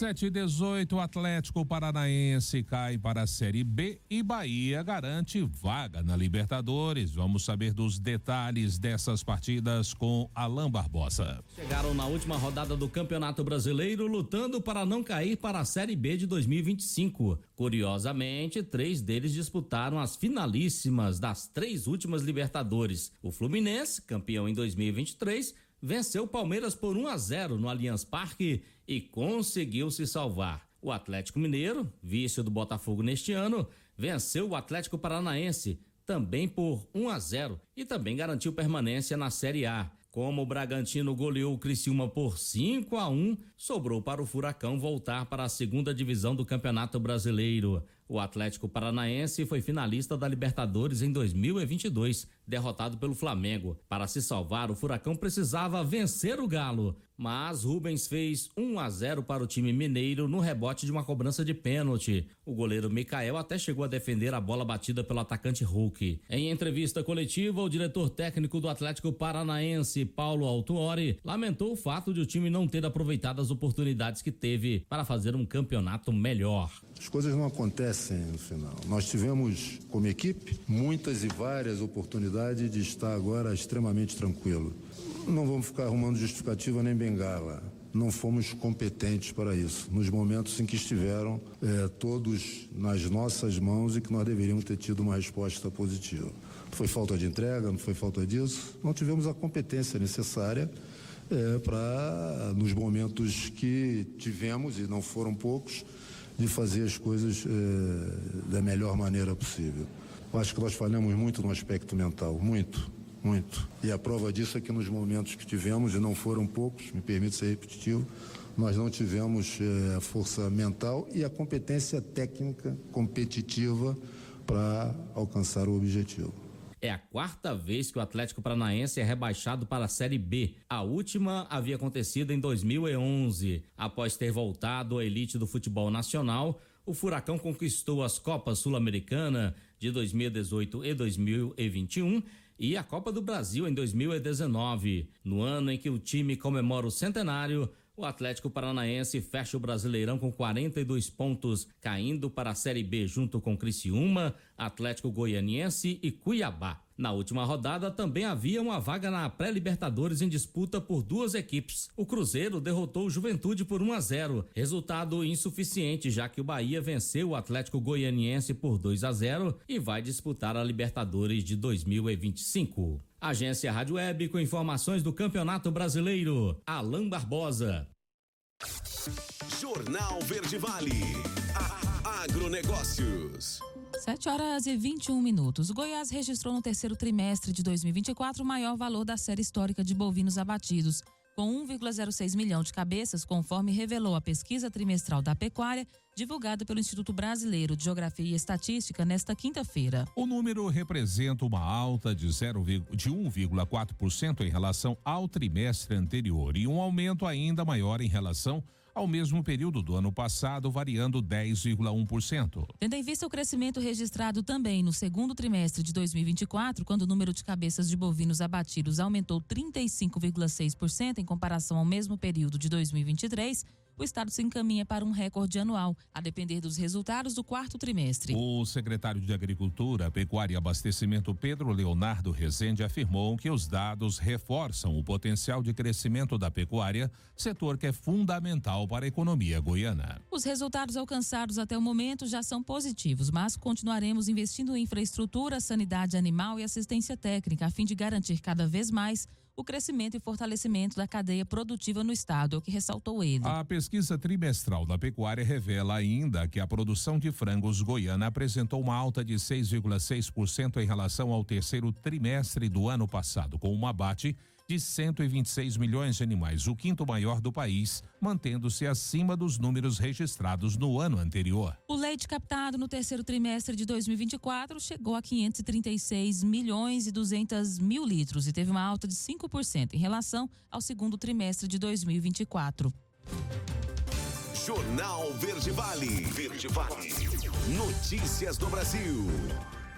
7h18, o Atlético Paranaense cai para a Série B e Bahia garante vaga na Libertadores. Vamos saber dos detalhes dessas partidas com Alain Barbosa. Chegaram na última rodada do Campeonato Brasileiro lutando para não cair para a Série B de 2025. Curiosamente, 3 deles disputaram as finalíssimas das 3 últimas Libertadores. O Fluminense, campeão em 2023, venceu o Palmeiras por 1-0 no Allianz Parque e conseguiu se salvar. O Atlético Mineiro, vice do Botafogo neste ano, venceu o Atlético Paranaense também por 1-0 e também garantiu permanência na Série A. Como o Bragantino goleou o Criciúma por 5-1, sobrou para o Furacão voltar para a segunda divisão do Campeonato Brasileiro. O Atlético Paranaense foi finalista da Libertadores em 2022, derrotado pelo Flamengo. Para se salvar, o Furacão precisava vencer o Galo, mas Rubens fez 1-0 para o time mineiro no rebote de uma cobrança de pênalti. O goleiro Micael até chegou a defender a bola batida pelo atacante Hulk. Em entrevista coletiva, o diretor técnico do Atlético Paranaense, Paulo Autuori, lamentou o fato de o time não ter aproveitado as oportunidades que teve para fazer um campeonato melhor. As coisas não acontecem no final. Nós tivemos, como equipe, muitas e várias oportunidades de estar agora extremamente tranquilo. Não vamos ficar arrumando justificativa nem bengala. Não fomos competentes para isso. Nos momentos em que estiveram todos nas nossas mãos e que nós deveríamos ter tido uma resposta positiva. Foi falta de entrega, não foi falta disso. Não tivemos a competência necessária para, nos momentos que tivemos, e não foram poucos, de fazer as coisas da melhor maneira possível. Eu acho que nós falhamos muito no aspecto mental, muito. E a prova disso é que nos momentos que tivemos, e não foram poucos, me permite ser repetitivo, nós não tivemos a força mental e a competência técnica competitiva para alcançar o objetivo. É a quarta vez que o Atlético Paranaense é rebaixado para a Série B. A última havia acontecido em 2011. Após ter voltado à elite do futebol nacional, o Furacão conquistou as Copas Sul-Americana de 2018 e 2021 e a Copa do Brasil em 2019. No ano em que o time comemora o centenário, o Atlético Paranaense fecha o Brasileirão com 42 pontos, caindo para a Série B junto com Criciúma, Atlético Goianiense e Cuiabá. Na última rodada também havia uma vaga na pré-Libertadores em disputa por duas equipes. O Cruzeiro derrotou o Juventude por 1-0, resultado insuficiente, já que o Bahia venceu o Atlético Goianiense por 2-0 e vai disputar a Libertadores de 2025. Agência Rádio Web com informações do Campeonato Brasileiro. Alain Barbosa. Jornal Verde Vale. Agronegócios. 7h21. O Goiás registrou no terceiro trimestre de 2024 o maior valor da série histórica de bovinos abatidos, com 1,06 milhão de cabeças, conforme revelou a pesquisa trimestral da pecuária, divulgada pelo Instituto Brasileiro de Geografia e Estatística nesta quinta-feira. O número representa uma alta de 1,4% em relação ao trimestre anterior e um aumento ainda maior em relação ao mesmo período do ano passado, variando 10,1%. Tendo em vista o crescimento registrado também no segundo trimestre de 2024, quando o número de cabeças de bovinos abatidos aumentou 35,6% em comparação ao mesmo período de 2023, o estado se encaminha para um recorde anual, a depender dos resultados do quarto trimestre. O secretário de Agricultura, Pecuária e Abastecimento, Pedro Leonardo Rezende, afirmou que os dados reforçam o potencial de crescimento da pecuária, setor que é fundamental para a economia goiana. Os resultados alcançados até o momento já são positivos, mas continuaremos investindo em infraestrutura, sanidade animal e assistência técnica, a fim de garantir cada vez mais o crescimento e fortalecimento da cadeia produtiva no estado, é o que ressaltou ele. A pesquisa trimestral da pecuária revela ainda que a produção de frangos goiana apresentou uma alta de 6,6% em relação ao terceiro trimestre do ano passado, com um abate de 126 milhões de animais, o quinto maior do país, mantendo-se acima dos números registrados no ano anterior. O leite captado no terceiro trimestre de 2024 chegou a 536 milhões e 200 mil litros e teve uma alta de 5% em relação ao segundo trimestre de 2024. Jornal Verde Vale. Verde Vale. Notícias do Brasil.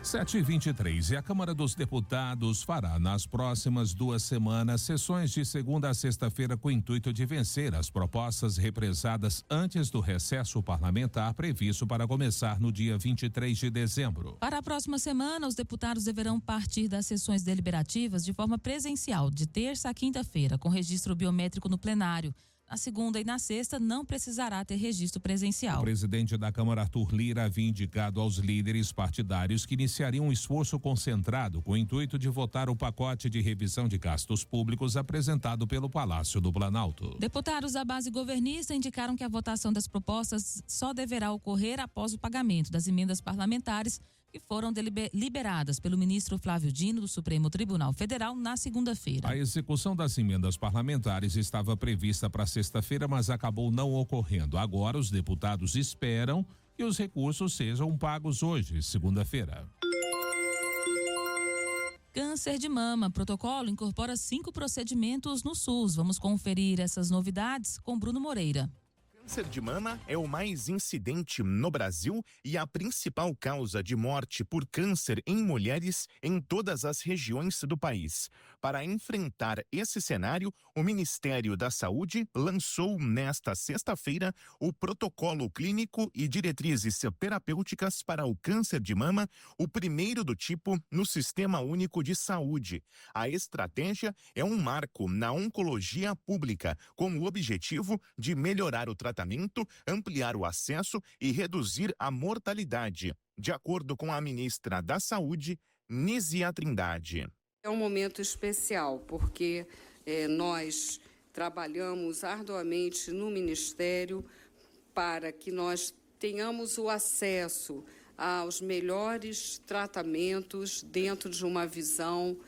7h23. E a Câmara dos Deputados fará nas próximas 2 semanas sessões de segunda a sexta-feira com o intuito de vencer as propostas represadas antes do recesso parlamentar previsto para começar no dia 23 de dezembro. Para a próxima semana, os deputados deverão partir das sessões deliberativas de forma presencial, de terça a quinta-feira, com registro biométrico no plenário. Na segunda e na sexta não precisará ter registro presencial. O presidente da Câmara, Arthur Lira, havia indicado aos líderes partidários que iniciariam um esforço concentrado com o intuito de votar o pacote de revisão de gastos públicos apresentado pelo Palácio do Planalto. Deputados da base governista indicaram que a votação das propostas só deverá ocorrer após o pagamento das emendas parlamentares, que foram liberadas pelo ministro Flávio Dino do Supremo Tribunal Federal na segunda-feira. A execução das emendas parlamentares estava prevista para sexta-feira, mas acabou não ocorrendo. Agora, os deputados esperam que os recursos sejam pagos hoje, segunda-feira. Câncer de mama. Protocolo incorpora 5 procedimentos no SUS. Vamos conferir essas novidades com Bruno Moreira. Câncer de mama é o mais incidente no Brasil e a principal causa de morte por câncer em mulheres em todas as regiões do país. Para enfrentar esse cenário, o Ministério da Saúde lançou nesta sexta-feira o protocolo clínico e diretrizes terapêuticas para o câncer de mama, o primeiro do tipo no Sistema Único de Saúde. A estratégia é um marco na oncologia pública, com o objetivo de melhorar o tratamento, ampliar o acesso e reduzir a mortalidade, de acordo com a ministra da Saúde, Nízia Trindade. É um momento especial, porque nós trabalhamos arduamente no Ministério para que nós tenhamos o acesso aos melhores tratamentos dentro de uma visão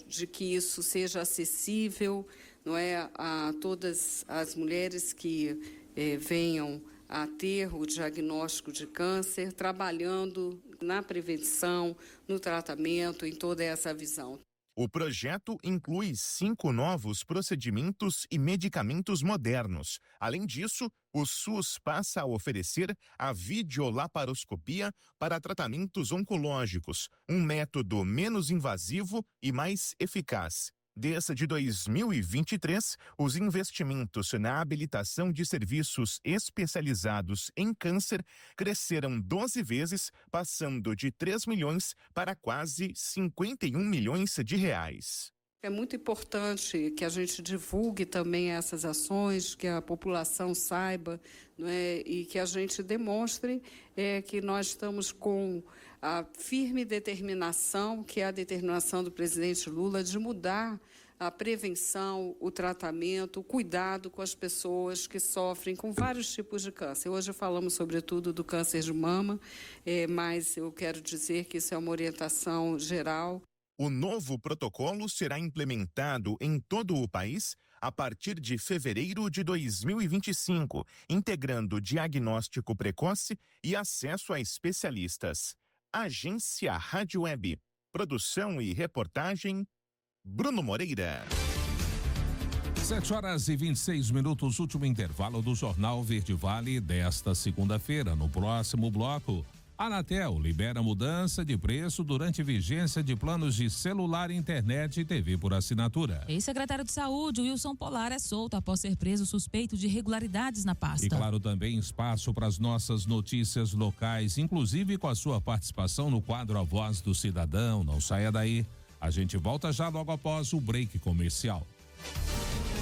de que isso seja acessível, não é, a todas as mulheres que venham a ter o diagnóstico de câncer, trabalhando na prevenção, no tratamento, em toda essa visão. O projeto inclui 5 novos procedimentos e medicamentos modernos. Além disso, o SUS passa a oferecer a videolaparoscopia para tratamentos oncológicos, um método menos invasivo e mais eficaz. Desde 2023, os investimentos na habilitação de serviços especializados em câncer cresceram 12 vezes, passando de 3 milhões para quase 51 milhões de reais. É muito importante que a gente divulgue também essas ações, que a população saiba, não é? E que a gente demonstre que nós estamos com a firme determinação, que é a determinação do presidente Lula, de mudar a prevenção, o tratamento, o cuidado com as pessoas que sofrem com vários tipos de câncer. Hoje falamos sobretudo do câncer de mama, mas eu quero dizer que isso é uma orientação geral. O novo protocolo será implementado em todo o país a partir de fevereiro de 2025, integrando diagnóstico precoce e acesso a especialistas. Agência Rádio Web. Produção e reportagem, Bruno Moreira. 7h26, último intervalo do Jornal Verde Vale desta segunda-feira. No próximo bloco, a Anatel libera mudança de preço durante vigência de planos de celular, internet e TV por assinatura. Ex-secretário de Saúde, Wilson Polar, é solto após ser preso suspeito de irregularidades na pasta. E claro, também espaço para as nossas notícias locais, inclusive com a sua participação no quadro A Voz do Cidadão. Não saia daí. A gente volta já logo após o break comercial.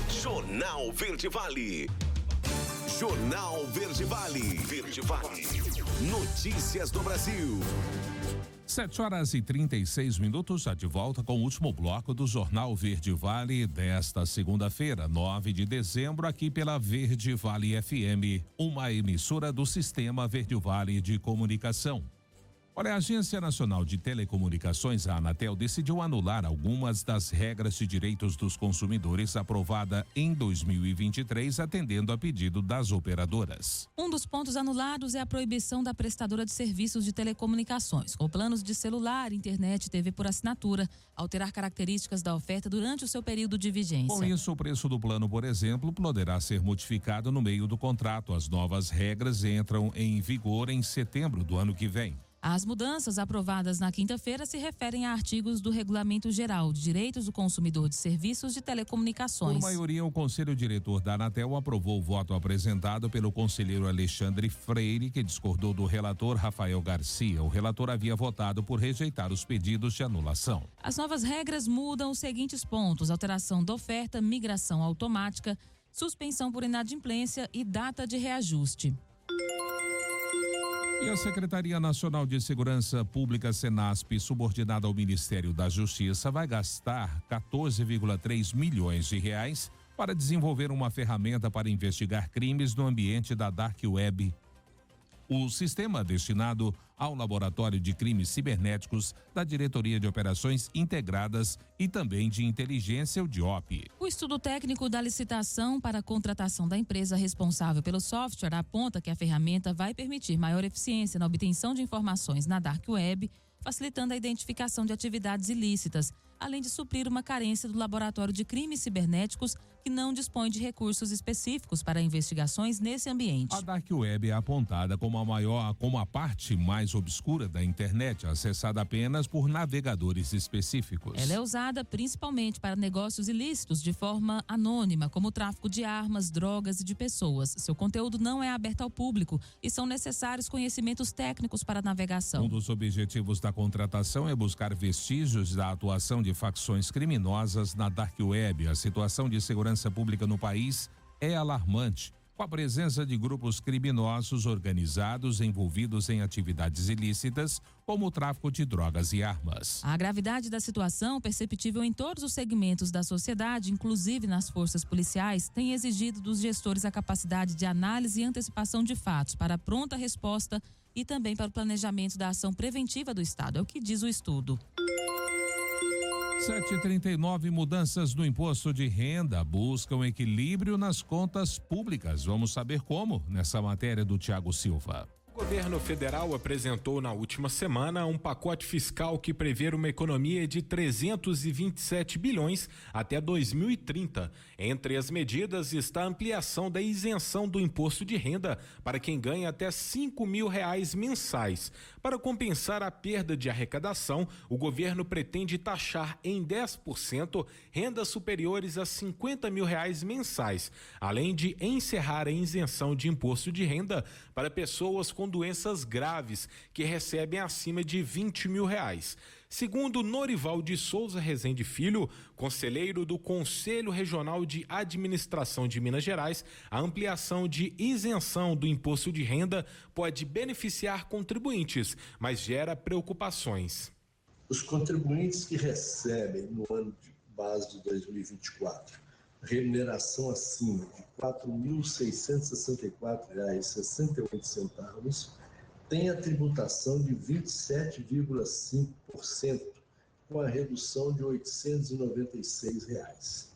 Jornal Verde Vale. Jornal Verde Vale. Verde Vale. Notícias do Brasil. 7h36, já de volta com o último bloco do Jornal Verde Vale desta segunda-feira, 9 de dezembro, aqui pela Verde Vale FM, uma emissora do Sistema Verde Vale de Comunicação. Olha, a Agência Nacional de Telecomunicações, a Anatel, decidiu anular algumas das regras de direitos dos consumidores aprovada em 2023, atendendo a pedido das operadoras. Um dos pontos anulados é a proibição da prestadora de serviços de telecomunicações, com planos de celular, internet e TV por assinatura, alterar características da oferta durante o seu período de vigência. Com isso, o preço do plano, por exemplo, poderá ser modificado no meio do contrato. As novas regras entram em vigor em setembro do ano que vem. As mudanças aprovadas na quinta-feira se referem a artigos do Regulamento Geral de Direitos do Consumidor de Serviços de Telecomunicações. Por maioria, o Conselho Diretor da Anatel aprovou o voto apresentado pelo conselheiro Alexandre Freire, que discordou do relator Rafael Garcia. O relator havia votado por rejeitar os pedidos de anulação. As novas regras mudam os seguintes pontos: alteração da oferta, migração automática, suspensão por inadimplência e data de reajuste. E a Secretaria Nacional de Segurança Pública, Senasp, subordinada ao Ministério da Justiça, vai gastar 14,3 milhões de reais para desenvolver uma ferramenta para investigar crimes no ambiente da Dark Web. O sistema destinado ao Laboratório de Crimes Cibernéticos da Diretoria de Operações Integradas e também de Inteligência, o DIOP. O estudo técnico da licitação para a contratação da empresa responsável pelo software aponta que a ferramenta vai permitir maior eficiência na obtenção de informações na Dark Web, facilitando a identificação de atividades ilícitas, além de suprir uma carência do Laboratório de Crimes Cibernéticos, que não dispõe de recursos específicos para investigações nesse ambiente. A Dark Web é apontada como a parte mais obscura da internet, acessada apenas por navegadores específicos. Ela é usada principalmente para negócios ilícitos de forma anônima, como o tráfico de armas, drogas e de pessoas. Seu conteúdo não é aberto ao público e são necessários conhecimentos técnicos para a navegação. Um dos objetivos da contratação é buscar vestígios da atuação de facções criminosas na Dark Web. A situação de segurança pública no país é alarmante, com a presença de grupos criminosos organizados envolvidos em atividades ilícitas, como o tráfico de drogas e armas. A gravidade da situação, perceptível em todos os segmentos da sociedade, inclusive nas forças policiais, tem exigido dos gestores a capacidade de análise e antecipação de fatos para pronta resposta e também para o planejamento da ação preventiva do Estado, é o que diz o estudo. 7h39, mudanças no imposto de renda buscam equilíbrio nas contas públicas. Vamos saber como nessa matéria do Tiago Silva. O governo federal apresentou na última semana um pacote fiscal que prevê uma economia de 327 bilhões até 2030. Entre as medidas está a ampliação da isenção do imposto de renda para quem ganha até R$5.000 mensais. Para compensar a perda de arrecadação, o governo pretende taxar em 10% rendas superiores a R$50.000 mensais, além de encerrar a isenção de imposto de renda para pessoas com doenças graves que recebem acima de R$20.000. Segundo Norival de Souza Rezende Filho, conselheiro do Conselho Regional de Administração de Minas Gerais, a ampliação de isenção do imposto de renda pode beneficiar contribuintes, mas gera preocupações. Os contribuintes que recebem no ano de base de 2024 remuneração acima de R$ 4.664,68 tem a tributação de 27,5%, com a redução de R$ 896.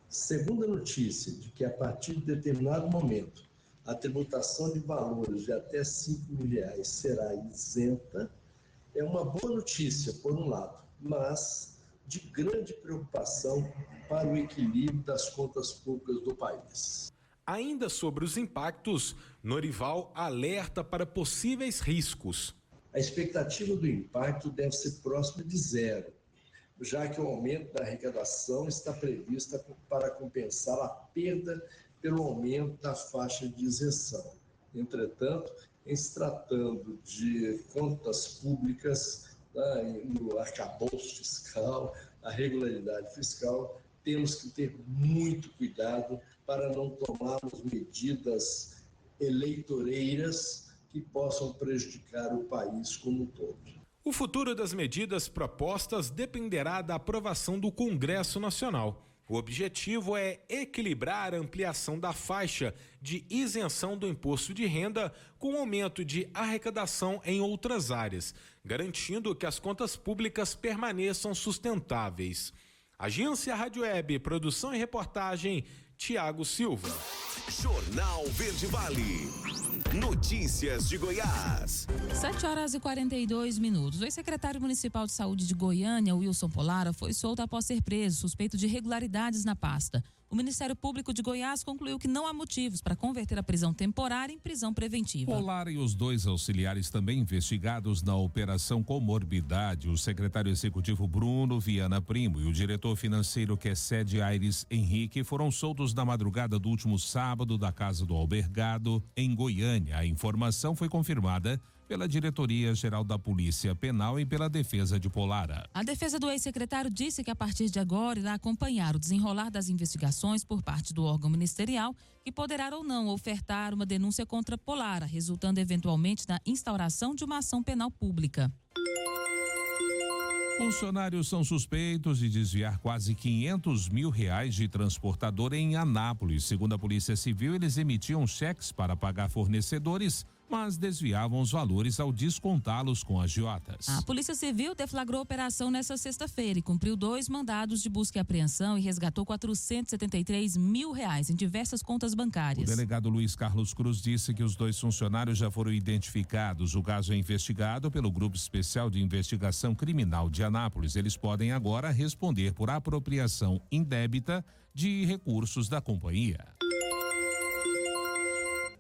Segundo a notícia de que a partir de determinado momento a tributação de valores de até R$ 5.000 será isenta, é uma boa notícia, por um lado, mas de grande preocupação para o equilíbrio das contas públicas do país. Ainda sobre os impactos, Norival alerta para possíveis riscos. A expectativa do impacto deve ser próxima de zero, já que o aumento da arrecadação está prevista para compensar a perda pelo aumento da faixa de isenção. Entretanto, em se tratando de contas públicas, no arcabouço fiscal, a regularidade fiscal, temos que ter muito cuidado para não tomarmos medidas eleitoreiras que possam prejudicar o país como um todo. O futuro das medidas propostas dependerá da aprovação do Congresso Nacional. O objetivo é equilibrar a ampliação da faixa de isenção do imposto de renda com o aumento de arrecadação em outras áreas, garantindo que as contas públicas permaneçam sustentáveis. Agência Rádio Web, produção e reportagem, Tiago Silva. Jornal Verde Vale. Notícias de Goiás. 7h42. O ex-secretário municipal de saúde de Goiânia, Wilson Polara, foi solto após ser preso, suspeito de irregularidades na pasta. O Ministério Público de Goiás concluiu que não há motivos para converter a prisão temporária em prisão preventiva. Polara e os dois auxiliares também investigados na Operação Comorbidade, o secretário executivo Bruno Viana Primo e o diretor financeiro Quessede Aires Henrique foram soltos na madrugada do último sábado da casa do Albergado, em Goiânia. A informação foi confirmada pela Diretoria-Geral da Polícia Penal e pela defesa de Polara. A defesa do ex-secretário disse que a partir de agora irá acompanhar o desenrolar das investigações por parte do órgão ministerial, que poderá ou não ofertar uma denúncia contra Polara, resultando eventualmente na instauração de uma ação penal pública. Funcionários são suspeitos de desviar quase R$500 mil de transportadora em Anápolis. Segundo a Polícia Civil, eles emitiam cheques para pagar fornecedores mas desviavam os valores ao descontá-los com agiotas. A Polícia Civil deflagrou a operação nesta sexta-feira e cumpriu 2 mandados de busca e apreensão e resgatou R$473 mil em diversas contas bancárias. O delegado Luiz Carlos Cruz disse que os 2 funcionários já foram identificados. O caso é investigado pelo Grupo Especial de Investigação Criminal de Anápolis. Eles podem agora responder por apropriação indébita de recursos da companhia.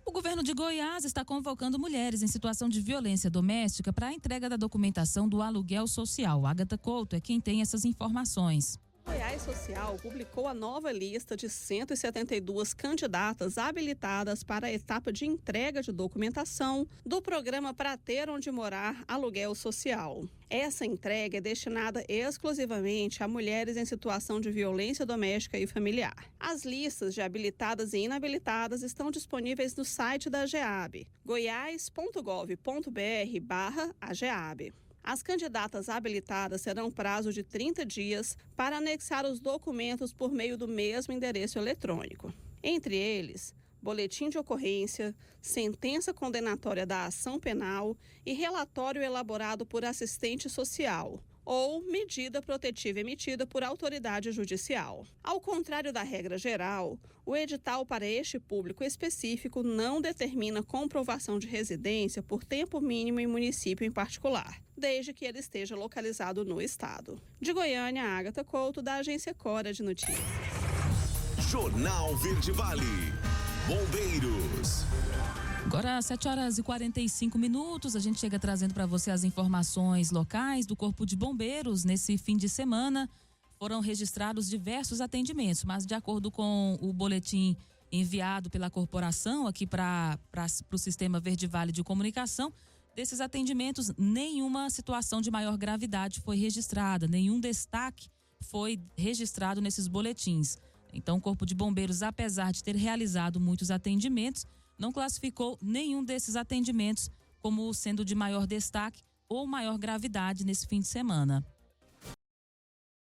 O governo de Goiás está convocando mulheres em situação de violência doméstica para a entrega da documentação do aluguel social. Agatha Couto é quem tem essas informações. Goiás Social publicou a nova lista de 172 candidatas habilitadas para a etapa de entrega de documentação do programa Pra Ter Onde Morar Aluguel Social. Essa entrega é destinada exclusivamente a mulheres em situação de violência doméstica e familiar. As listas de habilitadas e inabilitadas estão disponíveis no site da AGEAB, goiás.gov.br/AGEAB. As candidatas habilitadas terão prazo de 30 dias para anexar os documentos por meio do mesmo endereço eletrônico. Entre eles, boletim de ocorrência, sentença condenatória da ação penal e relatório elaborado por assistente social, ou medida protetiva emitida por autoridade judicial. Ao contrário da regra geral, o edital para este público específico não determina comprovação de residência por tempo mínimo em município em particular, desde que ele esteja localizado no estado. De Goiânia, Agatha Couto, da Agência Cora de Notícias. Jornal Verde Vale. Bombeiros. Agora, 7h45, a gente chega trazendo para você as informações locais do Corpo de Bombeiros. Nesse fim de semana, foram registrados diversos atendimentos, mas de acordo com o boletim enviado pela corporação aqui para o Sistema Verde Vale de Comunicação, desses atendimentos, nenhuma situação de maior gravidade foi registrada, nenhum destaque foi registrado nesses boletins. Então, o Corpo de Bombeiros, apesar de ter realizado muitos atendimentos, não classificou nenhum desses atendimentos como sendo de maior destaque ou maior gravidade nesse fim de semana.